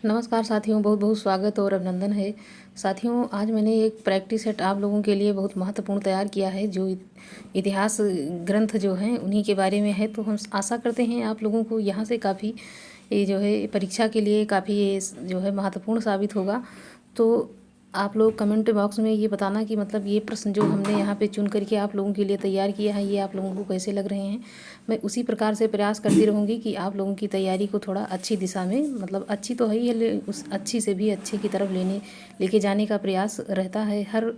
नमस्कार साथियों, बहुत बहुत स्वागत और अभिनंदन है। साथियों, आज मैंने एक प्रैक्टिस सेट आप लोगों के लिए बहुत महत्वपूर्ण तैयार किया है, जो इतिहास ग्रंथ जो हैं उन्हीं के बारे में है। तो हम आशा करते हैं आप लोगों को यहाँ से काफ़ी ये जो है परीक्षा के लिए काफ़ी ये जो है महत्वपूर्ण साबित होगा। तो आप लोग कमेंट बॉक्स में ये बताना कि मतलब ये प्रश्न जो हमने यहाँ पे चुन करके आप लोगों के लिए तैयार किया है, ये आप लोगों को कैसे लग रहे हैं। मैं उसी प्रकार से प्रयास करती रहूँगी कि आप लोगों की तैयारी को थोड़ा अच्छी दिशा में, मतलब अच्छी तो है ही है, उस अच्छी से भी अच्छे की तरफ लेके जाने का प्रयास रहता है हर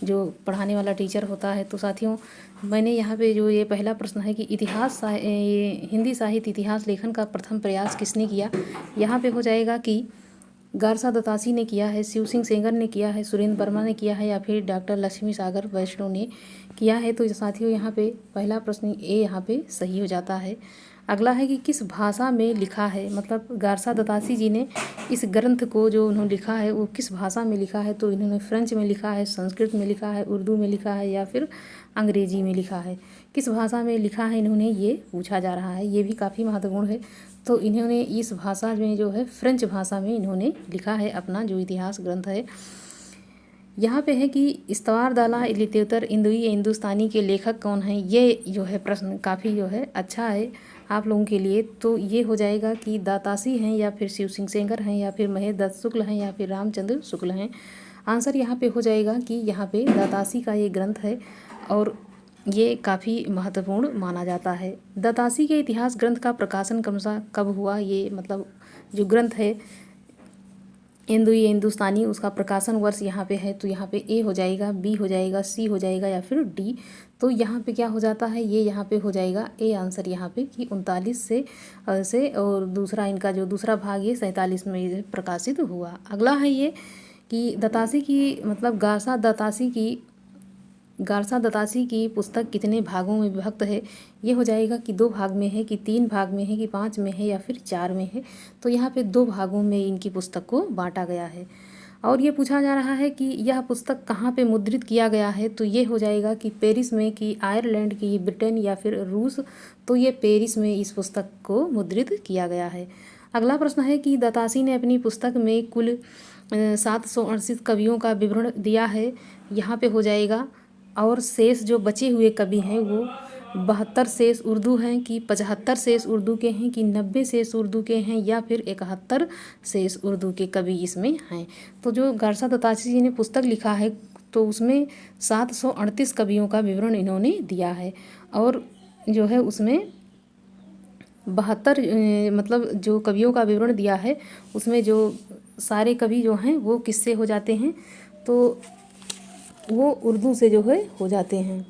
जो पढ़ाने वाला टीचर होता है। तो साथियों, मैंने यहाँ पे जो ये पहला प्रश्न है कि ये हिंदी साहित्य इतिहास लेखन का प्रथम प्रयास किसने किया। यहाँ पे हो जाएगा कि गारसा दत्तासी ने किया है, शिव सिंह सेंगर ने किया है, सुरेंद्र वर्मा ने किया है, या फिर डॉक्टर लक्ष्मी सागर वैष्णव ने किया है। तो साथियों, यहाँ पे पहला प्रश्न ए यहाँ पे सही हो जाता है। अगला है कि किस भाषा में लिखा है, मतलब गारसा दत्तासी जी ने इस ग्रंथ को जो उन्होंने लिखा है वो किस भाषा में लिखा है। तो इन्होंने फ्रेंच में लिखा है, संस्कृत में लिखा है, उर्दू में लिखा है, या फिर अंग्रेजी में लिखा है। किस भाषा में लिखा है इन्होंने, ये पूछा जा रहा है। ये भी काफ़ी महत्वपूर्ण है। तो इन्होंने इस भाषा में जो है फ्रेंच भाषा में इन्होंने लिखा है अपना जो इतिहास ग्रंथ है। यहाँ पे है कि इस्तवार दाला लित्योतर इंदुई हिंदुस्तानी के लेखक कौन हैं। ये जो है प्रश्न काफ़ी जो है अच्छा है आप लोगों के लिए। तो ये हो जाएगा कि दातासी हैं, या फिर शिव सिंह सेंगर हैं, या फिर महेश दत्त शुक्ल हैं, या फिर रामचंद्र शुक्ल हैं। आंसर यहाँ पे हो जाएगा कि यहाँ पे दातासी का ये ग्रंथ है और ये काफ़ी महत्वपूर्ण माना जाता है। दत्तासी के इतिहास ग्रंथ का प्रकाशन कब हुआ, ये मतलब जो ग्रंथ है हिंदुई हिंदुस्तानी, उसका प्रकाशन वर्ष यहाँ पे है। तो यहाँ पे ए हो जाएगा, बी हो जाएगा, सी हो जाएगा, या फिर डी। तो यहाँ पे क्या हो जाता है, ये यहाँ पे हो जाएगा ए आंसर यहाँ पे कि 39 से और दूसरा इनका जो दूसरा भाग ये 47 में प्रकाशित हुआ। अगला है ये कि दत्तासी की मतलब गारसा दत्तासी की पुस्तक कितने भागों में विभक्त है। ये हो जाएगा कि 2 भाग में है, कि 3 भाग में है, कि 5 में है, या फिर 4 में है। तो यहाँ पे 2 भागों में इनकी पुस्तक को बांटा गया है। और ये पूछा जा रहा है कि यह पुस्तक कहाँ पे मुद्रित किया गया है। तो ये हो जाएगा कि पेरिस में, कि आयरलैंड, की ब्रिटेन, या फिर रूस। तो ये पेरिस में इस पुस्तक को मुद्रित किया गया है। अगला प्रश्न है कि दत्तासी ने अपनी पुस्तक में कुल 768 कवियों का विवरण दिया है। यहाँ पे हो जाएगा और शेष जो बचे हुए कवि हैं वो 72 शेष उर्दू हैं, कि 75 शेष उर्दू के हैं, कि 90 शेष उर्दू के हैं, या फिर 71 शेष उर्दू के कवि इसमें हैं। तो जो गारसा दत्तासी जी ने पुस्तक लिखा है तो उसमें 738 कवियों का विवरण इन्होंने दिया है। और जो है उसमें 72 मतलब जो कवियों का विवरण दिया है उसमें जो सारे कवि जो हैं वो किससे हो जाते हैं, तो वो उर्दू से जो है हो जाते हैं।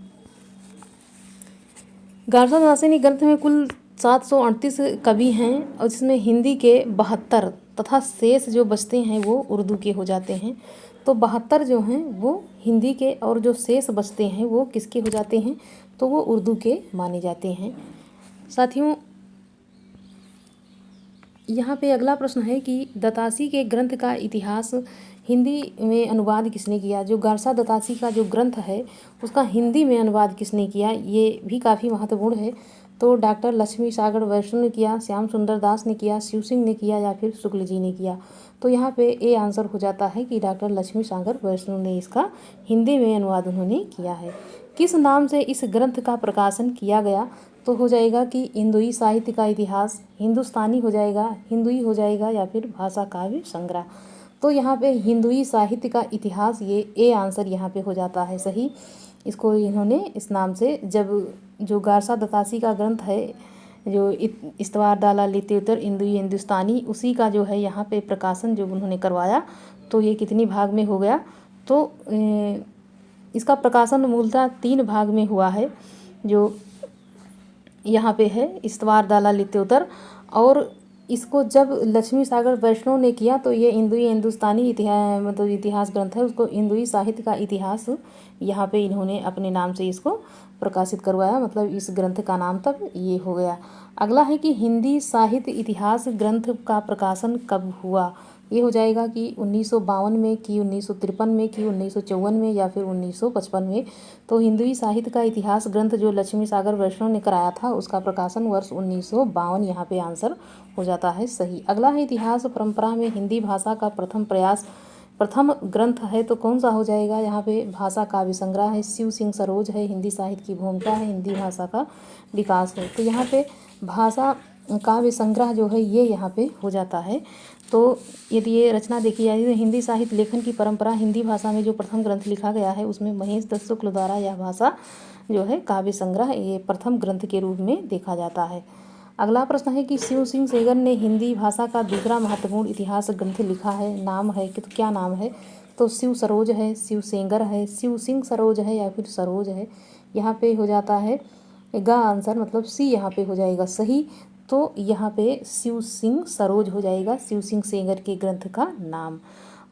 गारसा दत्तासी ग्रंथ में कुल 738 कवि हैं और जिसमें हिंदी के 72 तथा शेष जो बचते हैं वो उर्दू के हो जाते हैं। तो 72 जो हैं वो हिंदी के और जो शेष बचते हैं वो किसके हो जाते हैं, तो वो उर्दू के माने जाते हैं। साथियों, यहाँ पे अगला प्रश्न है कि दत्तासी के ग्रंथ का इतिहास हिंदी में अनुवाद किसने किया। जो गारसा दत्तासी का जो ग्रंथ है उसका हिंदी में अनुवाद किसने किया, ये भी काफ़ी महत्वपूर्ण है। तो डॉक्टर लक्ष्मी सागर वैष्णव ने किया, श्याम सुंदर दास ने किया, शिव सिंह ने किया, या फिर शुक्ल जी ने किया। तो यहाँ पे ए आंसर हो जाता है कि डॉक्टर लक्ष्मी सागर वैष्णव ने इसका हिंदी में अनुवाद उन्होंने किया है। किस नाम से इस ग्रंथ का प्रकाशन किया गया, तो हो जाएगा कि हिंदुई साहित्य का इतिहास, हिंदुस्तानी हो जाएगा, हिंदुई हो जाएगा, या फिर भाषा काव्य संग्रह। तो यहाँ पे हिंदुई साहित्य का इतिहास, ये ए आंसर यहाँ पे हो जाता है सही। इसको इन्होंने इस नाम से, जब जो गारसा दत्तासी का ग्रंथ है जो इस्तवार दाला लित्योतर इंदुई हिंदुस्तानी, उसी का जो है यहाँ पे प्रकाशन जो उन्होंने करवाया, तो ये कितनी भाग में हो गया, तो इसका प्रकाशन मूलतः 3 भाग में हुआ है। जो यहाँ पे है इस्तवार दाला लित्योतर, और इसको जब लक्ष्मी सागर वैष्णव ने किया तो ये हिंदुई हिंदुस्तानी इतिहास मतलब इतिहास ग्रंथ है, उसको हिंदुई साहित्य का इतिहास यहाँ पे इन्होंने अपने नाम से इसको प्रकाशित करवाया, मतलब इस ग्रंथ का नाम तब ये हो गया। अगला है कि हिंदी साहित्य इतिहास ग्रंथ का प्रकाशन कब हुआ, ये हो जाएगा कि 1952 में, कि 1953 में, कि 1954 में, या फिर 1955 में। तो हिंदुई साहित्य का इतिहास ग्रंथ जो लक्ष्मी सागर वैष्णव ने कराया था, उसका प्रकाशन वर्ष 1952 यहाँ पे आंसर हो जाता है सही। अगला है इतिहास परंपरा में हिंदी भाषा का प्रथम ग्रंथ है, तो कौन सा हो जाएगा यहाँ पे? भाषा काव्य संग्रह है, शिव सिंह सरोज है, हिंदी साहित्य की भूमिका है, हिंदी भाषा का विकास है। तो यहाँ पे भाषा काव्य संग्रह जो है ये यहाँ पे हो जाता है। तो यदि ये रचना देखी जाए तो हिंदी साहित्य लेखन की परंपरा, हिंदी भाषा में जो प्रथम ग्रंथ लिखा गया है उसमें महेश दत्त शुक्ल द्वारा यह भाषा जो है काव्य संग्रह ये प्रथम ग्रंथ के रूप में देखा जाता है। अगला प्रश्न है कि शिव सिंह सेंगर ने हिंदी भाषा का दूसरा महत्वपूर्ण इतिहास ग्रंथ लिखा है, नाम है कि तो क्या नाम है? तो शिव सरोज है, शिव सेंगर है, शिव सिंह सरोज है, या फिर सरोज है। यहाँ पे हो जाता है गा आंसर, मतलब सी यहाँ पे हो जाएगा सही। तो यहाँ पे शिव सिंह सरोज हो जाएगा शिव सिंह सेंगर के ग्रंथ का नाम।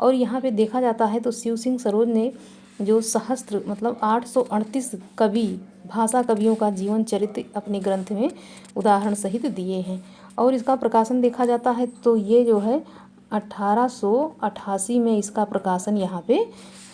और यहाँ पे देखा जाता है तो शिव सिंह सरोज ने जो सहस्त्र मतलब 838 कवि भाषा कवियों का जीवन चरित्र अपने ग्रंथ में उदाहरण सहित दिए हैं। और इसका प्रकाशन देखा जाता है तो ये जो है 1888 में इसका प्रकाशन यहाँ पे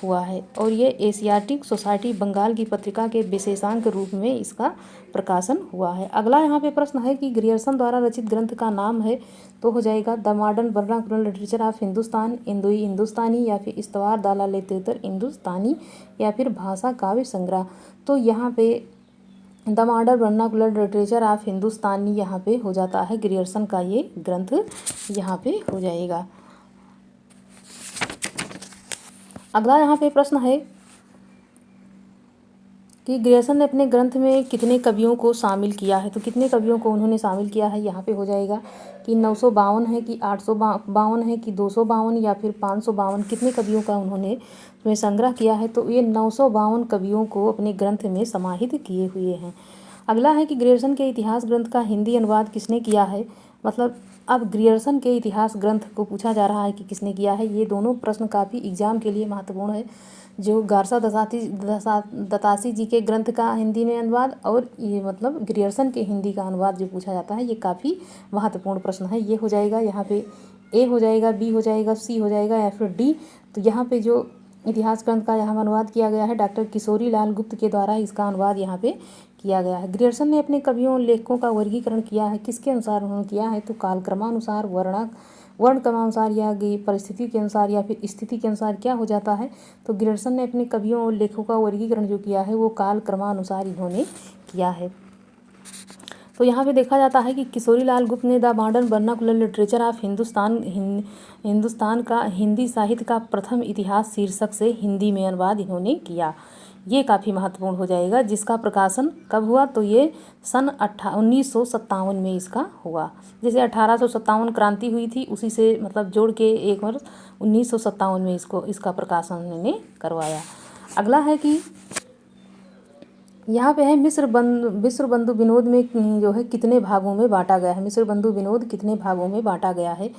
हुआ है। और ये एशियाटिक सोसाइटी बंगाल की पत्रिका के विशेषांक रूप में इसका प्रकाशन हुआ है। अगला यहाँ पे प्रश्न है कि ग्रियर्सन द्वारा रचित ग्रंथ का नाम है, तो हो जाएगा the modern vernacular literature of Hindustan, इंदोई हिंदुस्तानी, या फिर इस्तवार दाला लिटरेचर हिंदुस्तानी, या फिर भाषा काव्य संग्रह। तो यहाँ पे the modern vernacular literature of Hindustani यहाँ पे हो जाता है ग्रियर्सन का ये ग्रंथ यहाँ पे हो जाएगा। अगला यहाँ पे प्रश्न है कि ग्रियर्सन ने अपने ग्रंथ में कितने कवियों को शामिल किया है, तो कितने कवियों को उन्होंने शामिल किया है? यहाँ पे हो जाएगा कि 952 है, कि 852 है, कि 252, या फिर 552। कितने कवियों का उन्होंने इसमें संग्रह किया है? तो ये 952 कवियों को अपने ग्रंथ में समाहित किए हुए हैं। अगला है कि ग्रियर्सन के इतिहास ग्रंथ का हिंदी अनुवाद किसने किया है? मतलब अब ग्रियर्सन के इतिहास ग्रंथ को पूछा जा रहा है कि किसने किया है। ये दोनों प्रश्न काफ़ी एग्जाम के लिए महत्वपूर्ण है। जो गारसा दतासी जी के ग्रंथ का हिंदी में अनुवाद, और ये मतलब ग्रियर्सन के हिंदी का अनुवाद जो पूछा जाता है, ये काफ़ी महत्वपूर्ण प्रश्न है। ये हो जाएगा यहाँ पे ए हो जाएगा, बी हो जाएगा, सी हो जाएगा, या फिर डी। तो यहाँ पे जो इतिहास ग्रंथ का यहाँ अनुवाद किया गया है डॉक्टर किशोरी लाल गुप्त के द्वारा इसका अनुवाद यहाँ पे किया गया है। ग्रियर्सन ने अपने कवियों और लेखकों का वर्गीकरण किया है, किसके अनुसार उन्होंने किया है? तो कालक्रमानुसार, वर्ण क्रमानुसार, या परिस्थिति के अनुसार, या फिर स्थिति के अनुसार क्या हो जाता है? तो ग्रियर्सन ने अपने कवियों और लेखकों का वर्गीकरण जो किया है वो काल क्रमानुसार इन्होंने किया है। तो यहाँ पे देखा जाता है कि किशोरी लाल गुप्त ने the modern vernacular literature of Hindustan का हिंदी साहित्य का प्रथम इतिहास शीर्षक से हिंदी में अनुवाद इन्होंने किया। ये काफ़ी महत्वपूर्ण हो जाएगा। जिसका प्रकाशन कब हुआ? तो ये सन 1957 में इसका हुआ। जैसे 1857 क्रांति हुई थी, उसी से मतलब जोड़ के एक वर्ष 1957 में इसका प्रकाशन उन्होंने करवाया। अगला है कि यहाँ पे है मिस्र बंधु विनोद में जो है कितने भागों में बांटा गया है? मिस्र बंधु विनोद कितने भागों में बांटा गया है?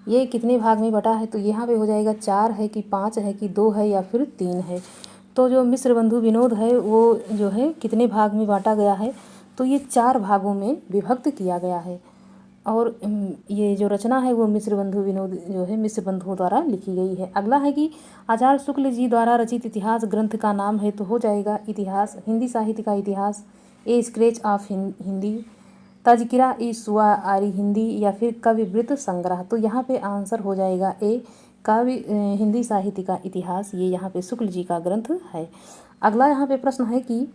ये कितने भाग में बटा है? तो यहाँ पे हो जाएगा 4 है, कि 5 है, कि 2 है, या फिर 3 है। तो जो मिस्र बंधु विनोद है वो जो है कितने भाग में बांटा गया है? तो ये 4 भागों में विभक्त किया गया है। और ये जो रचना है वो मिस्र बंधु विनोद जो है मिस्र बंधुओं द्वारा लिखी गई है। अगला है कि आचार्य शुक्ल जी द्वारा रचित इतिहास ग्रंथ का नाम है, तो हो जाएगा इतिहास, हिंदी साहित्य का इतिहास, ए स्क्रैच ऑफ हिंदी, तज़किरा ई सुआरी हिंदी, या फिर कविवृत्त संग्रह। तो यहाँ पे आंसर हो जाएगा ए, हिंदी साहित्य का इतिहास। ये यहाँ पे शुक्ल जी का ग्रंथ है। अगला यहाँ पे प्रश्न है कि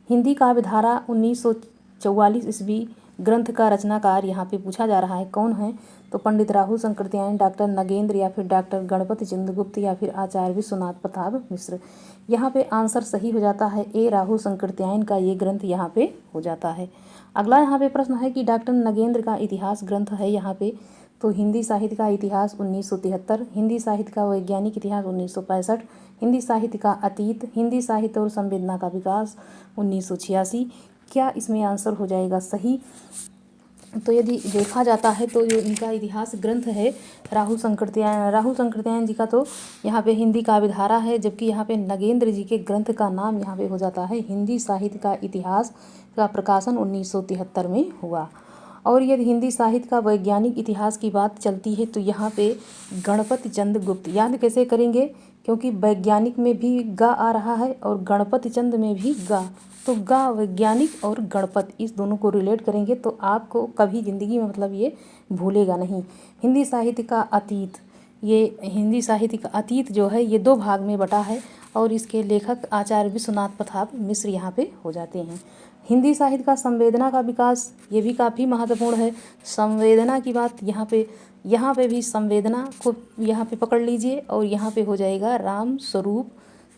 हिंदी काव्यधारा 1944 ईस्वी ग्रंथ का रचनाकार यहाँ पे पूछा जा रहा है, कौन है? तो पंडित राहुल शंकरत्यायन, डॉक्टर नगेंद्र, या फिर डॉक्टर गणपति चंद्रगुप्त, या फिर आचार्य विश्वनाथ प्रताप मिश्र। यहाँ पे आंसर सही हो जाता है ए, राहुल शंकरत्यायन का ये ग्रंथ यहाँ पे हो जाता है। अगला यहाँ पे प्रश्न है कि डॉक्टर नगेंद्र का इतिहास ग्रंथ है यहाँ पे, तो हिंदी साहित्य का इतिहास 1973, हिंदी साहित्य का वैज्ञानिक इतिहास 1965, हिंदी साहित्य का अतीत, हिंदी साहित्य और संवेदना का विकास 1986। क्या इसमें आंसर हो जाएगा सही? तो यदि देखा जाता है तो जो इनका इतिहास ग्रंथ है राहुल शंकरत्यायन जी का, तो यहाँ पे हिंदी काव्यधारा है, जबकि यहाँ पे नगेंद्र जी के ग्रंथ का नाम यहाँ पे हो जाता है हिंदी साहित्य का इतिहास का प्रकाशन 1973 में हुआ। और यदि हिंदी साहित्य का वैज्ञानिक इतिहास की बात चलती है तो यहाँ पे गणपति चंद्र गुप्त, याद कैसे करेंगे, क्योंकि वैज्ञानिक में भी ग आ रहा है और गणपति चंद्र में भी ग, तो ग वैज्ञानिक और गणपति इस दोनों को रिलेट करेंगे तो आपको कभी ज़िंदगी में मतलब ये भूलेगा नहीं। हिंदी साहित्य का अतीत, ये हिंदी साहित्य का अतीत जो है ये 2 भाग में बटा है और इसके लेखक आचार्य विश्वनाथ प्रताप मिश्र यहाँ पे हो जाते हैं। हिंदी साहित्य का संवेदना का विकास, ये भी काफ़ी महत्वपूर्ण है। संवेदना की बात यहाँ पे भी संवेदना को यहाँ पे पकड़ लीजिए और यहाँ पे हो जाएगा राम स्वरूप,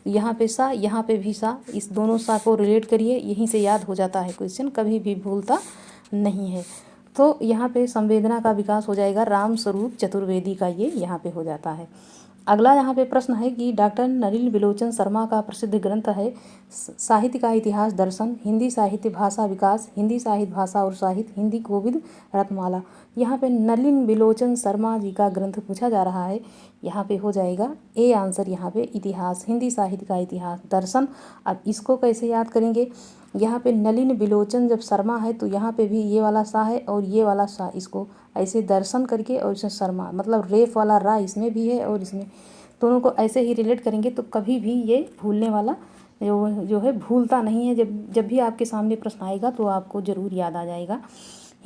यहाँ पे सा, यहाँ पे भी सा, इस दोनों सा को रिलेट करिए, यहीं से याद हो जाता है क्वेश्चन, कभी भी भूलता नहीं है। तो यहाँ पे संवेदना का विकास हो जाएगा राम स्वरूप चतुर्वेदी का, ये यहाँ पे हो जाता है। अगला यहाँ पे प्रश्न है कि डॉक्टर नलिन बिलोचन शर्मा का प्रसिद्ध ग्रंथ है साहित्य का इतिहास दर्शन, हिंदी साहित्य भाषा विकास, हिंदी साहित्य भाषा और साहित्य, हिंदी कोविद रत्नमाला। यहाँ पे नलिन बिलोचन शर्मा जी का ग्रंथ पूछा जा रहा है, यहाँ पे हो जाएगा ए आंसर, यहाँ पे इतिहास, हिंदी साहित्य का इतिहास दर्शन। अब इसको कैसे याद करेंगे, यहाँ पे नलिन बिलोचन जब शर्मा है तो यहाँ पे भी ये वाला सा है और ये वाला सा, इसको ऐसे दर्शन करके और इसमें शर्मा मतलब रेफ वाला रा इसमें भी है और इसमें, दोनों को ऐसे ही रिलेट करेंगे तो कभी भी ये भूलने वाला जो है भूलता नहीं है। जब भी आपके सामने प्रश्न आएगा तो आपको ज़रूर याद आ जाएगा।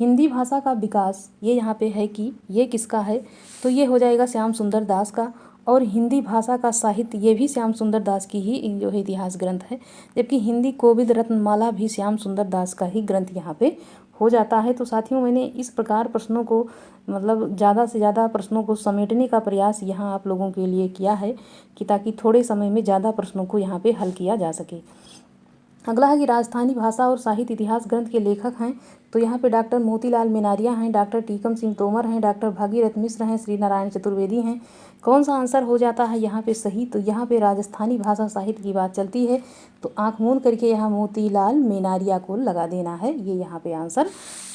हिंदी भाषा का विकास, ये यहाँ पे है कि ये किसका है, तो ये हो जाएगा श्याम सुंदर दास का। और हिंदी भाषा का साहित्य, ये भी श्याम सुंदर दास की ही जो है इतिहास ग्रंथ है, जबकि हिंदी कोविद रत्नमाला भी श्याम सुंदर दास का ही ग्रंथ यहाँ पे हो जाता है। तो साथियों, मैंने इस प्रकार प्रश्नों को मतलब ज़्यादा से ज़्यादा प्रश्नों को समेटने का प्रयास यहाँ आप लोगों के लिए किया है कि ताकि थोड़े समय में ज़्यादा प्रश्नों को यहाँ पे हल किया जा सके। अगला है कि राजस्थानी भाषा और साहित्य इतिहास ग्रंथ के लेखक हैं, तो यहाँ पे डॉक्टर मोतीलाल मेनारिया हैं, डॉक्टर टीकम सिंह तोमर हैं, डॉक्टर भागीरथ मिश्र हैं, श्री नारायण चतुर्वेदी हैं। कौन सा आंसर हो जाता है यहाँ पे सही, तो यहाँ पे राजस्थानी भाषा साहित्य की बात चलती है तो आँख मूंद करके यहाँ मोतीलाल मेनारिया को लगा देना है, ये यहाँ पे आंसर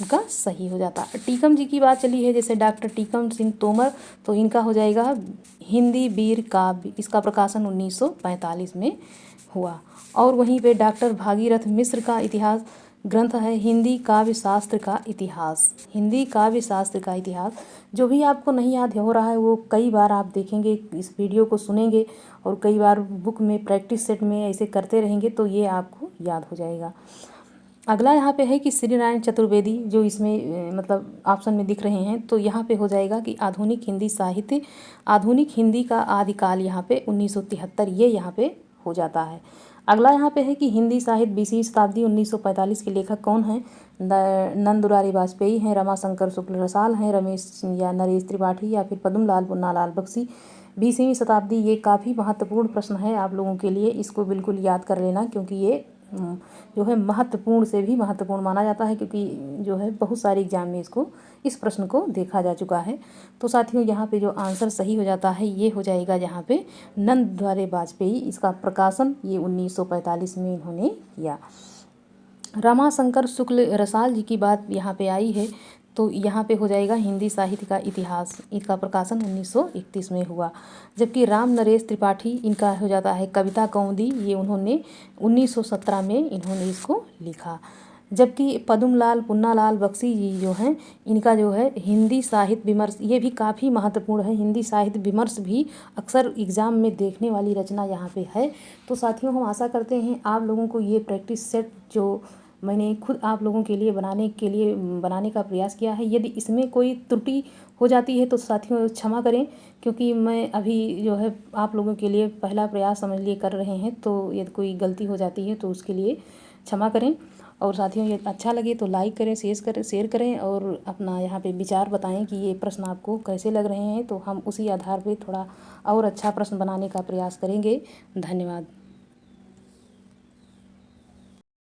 उनका सही हो जाता है। टीकम जी की बात चली है, जैसे डॉक्टर टीकम सिंह तोमर, तो इनका हो जाएगा हिंदी वीर काव्य, इसका प्रकाशन 1945 में हुआ। और वहीं पे डॉक्टर भागीरथ मिश्र का इतिहास ग्रंथ है हिंदी काव्य शास्त्र का इतिहास, हिंदी काव्य शास्त्र का इतिहास। जो भी आपको नहीं याद हो रहा है वो कई बार आप देखेंगे, इस वीडियो को सुनेंगे और कई बार बुक में प्रैक्टिस सेट में ऐसे करते रहेंगे तो ये आपको याद हो जाएगा। अगला यहाँ पे है कि श्री नारायण चतुर्वेदी, जो इसमें मतलब ऑप्शन में दिख रहे हैं, तो यहाँ पे हो जाएगा कि आधुनिक हिंदी साहित्य, आधुनिक हिंदी का आदिकाल यहाँ पे 1973, ये यहाँ पे हो जाता है। अगला यहाँ पे है कि हिंदी साहित्य 20वीं शताब्दी 1945 के लेखक कौन हैं, नंद दुलारी वाजपेयी हैं, रमाशंकर शुक्ल रसाल हैं, रमेश या नरेश त्रिपाठी या फिर पद्मलाल पुन्नालाल बख्शी। 20वीं शताब्दी, ये काफ़ी महत्वपूर्ण प्रश्न है आप लोगों के लिए, इसको बिल्कुल याद कर लेना क्योंकि ये जो है महत्वपूर्ण से भी महत्वपूर्ण माना जाता है, क्योंकि जो है बहुत सारे एग्जाम में इस प्रश्न को देखा जा चुका है। तो साथियों, यहाँ पे जो आंसर सही हो जाता है ये हो जाएगा यहाँ पे नंद दुलारी वाजपेयी, इसका प्रकाशन ये 1945 में इन्होंने किया। रमाशंकर शुक्ल रसाल जी की बात यहाँ पे आई है, तो यहाँ पे हो जाएगा हिंदी साहित्य का इतिहास, इसका प्रकाशन 1931 में हुआ। जबकि राम नरेश त्रिपाठी, इनका हो जाता है कविता कौमुदी, ये उन्होंने 1917 में इन्होंने इसको लिखा। जबकि पद्मलाल पुन्नालाल बख्शी जी जो हैं, इनका जो है हिंदी साहित्य विमर्श, ये भी काफ़ी महत्वपूर्ण है। हिंदी साहित्य विमर्श भी अक्सर एग्ज़ाम में देखने वाली रचना यहाँ पे है। तो साथियों, हम आशा करते हैं आप लोगों को ये प्रैक्टिस सेट जो मैंने खुद आप लोगों के लिए बनाने का प्रयास किया है, यदि इसमें कोई त्रुटि हो जाती है तो साथियों क्षमा करें, क्योंकि मैं अभी जो है आप लोगों के लिए पहला प्रयास समझ लिए कर रहे हैं, तो यदि कोई गलती हो जाती है तो उसके लिए क्षमा करें। और साथियों, ये अच्छा लगे तो लाइक करें, शेयर करें और अपना यहाँ पे विचार बताएं कि ये प्रश्न आपको कैसे लग रहे हैं, तो हम उसी आधार पे थोड़ा और अच्छा प्रश्न बनाने का प्रयास करेंगे। धन्यवाद।